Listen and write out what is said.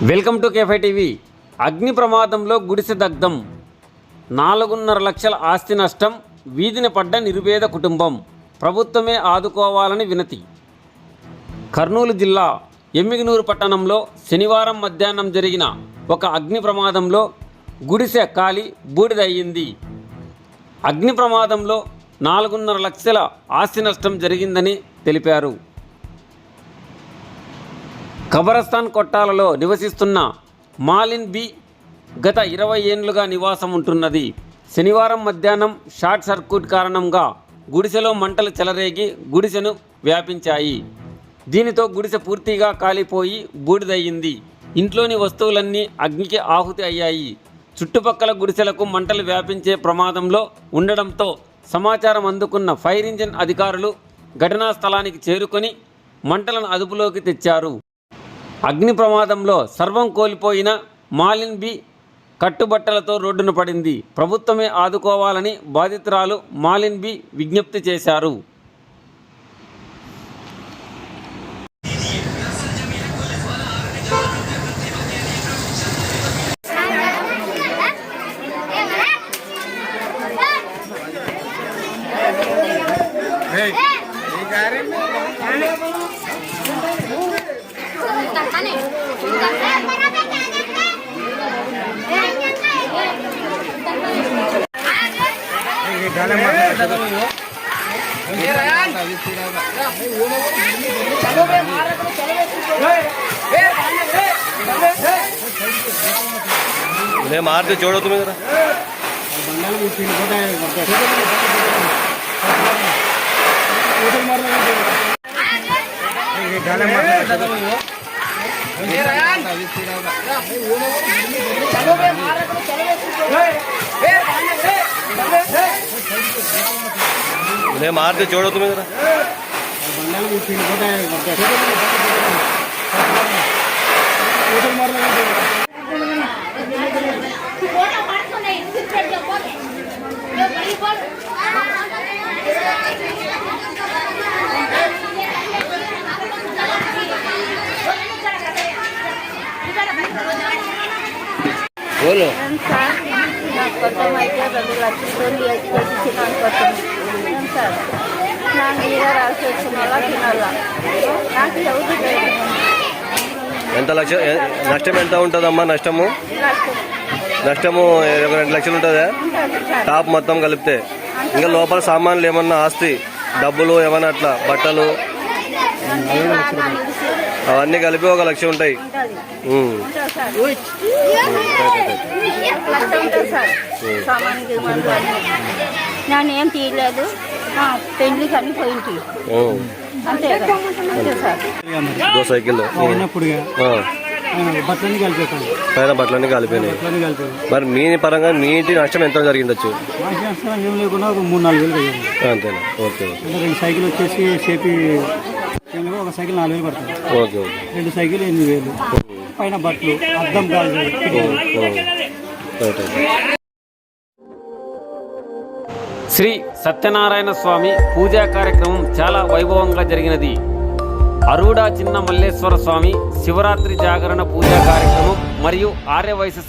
Welcome to కేఫై TV. అగ్ని ప్రమాదంలో గుడిసె దగ్ధం, 4.5 లక్షల ఆస్తి నష్టం, వీధిన పడ్డ నిరుపేద కుటుంబం, ప్రభుత్వమే ఆదుకోవాలని వినతి. కర్నూలు జిల్లా ఎమ్మిగనూరు పట్టణంలో శనివారం మధ్యాహ్నం జరిగిన ఒక అగ్ని ప్రమాదంలో గుడిసె కాలి బూడిదయ్యింది. అగ్ని ప్రమాదంలో 4.5 లక్షల ఆస్తి నష్టం జరిగిందని తెలిపారు. కబరస్థాన్ కొట్టాలలో నివసిస్తున్న మాలిన్ బి గత 20 ఏళ్లుగా నివాసం ఉంటున్నది. శనివారం మధ్యాహ్నం షార్ట్ సర్క్యూట్ కారణంగా గుడిసెలో మంటలు చెలరేగి గుడిసెను వ్యాపించాయి. దీనితో గుడిసె పూర్తిగా కాలిపోయి బూడిదయ్యింది. ఇంట్లోని వస్తువులన్నీ అగ్నికి ఆహుతి అయ్యాయి. చుట్టుపక్కల గుడిసెలకు మంటలు వ్యాపించే ప్రమాదంలో ఉండడంతో సమాచారం అందుకున్న ఫైర్ ఇంజిన్ అధికారులు ఘటనా స్థలానికి చేరుకొని మంటలను అదుపులోకి తెచ్చారు. అగ్ని ప్రమాదంలో సర్వం కోల్పోయిన మాలిన్ బి కట్టుబట్టలతో రోడ్డున పడింది. ప్రభుత్వమే ఆదుకోవాలని బాధితురాలు మాలిన్ బి విజ్ఞప్తి చేశారు. मारते जोड़ो तुम्हें जरा मारते जोड़ो तुम्हें जरा बोलो కొత్తం అయితే 2 లక్షలు సార్ నాకు మీద రాసి వచ్చిన తినాలా నాకు చదువుతుంది. ఎంత లక్ష నష్టం ఎంత ఉంటుందమ్మా? నష్టము 2 లక్షలు ఉంటుందా? టాప్ మొత్తం కలిపితే ఇంకా లోపల సామాన్లు ఏమన్నా ఆస్తి డబ్బులు ఏమన్నా అట్లా బట్టలు అవన్నీ కలిపి 1 లక్ష ఉంటాయి. నేను ఏం తీయలేదు, పెళ్లి కానీ పోయింది అంతే సార్. సైకిల్ పైన బట్టలన్నీ కలిపోయినాయి. మరి మీ పరంగా మీ ఇంటి నష్టం ఎంత జరిగిందచ్చు? ఏం లేకుండా 3-4 వేలు అయ్యింది అంతేనా? ఓకే. 2 సైకిల్ వచ్చేసి సేపీ ఒక సైకిల్ 4 వేలు పడుతుంది. Okay okay. 2 సైకిల్ 8 వేలు. పైన బట్టలు అద్దం కాదు. శ్రీ సత్యనారాయణ స్వామి పూజా కార్యక్రమం చాలా వైభవంగా జరిగినది. అరుడా చిన్న మల్లేశ్వర స్వామి శివరాత్రి జాగరణ పూజా కార్యక్రమం మరియు ఆర్యవైశ్య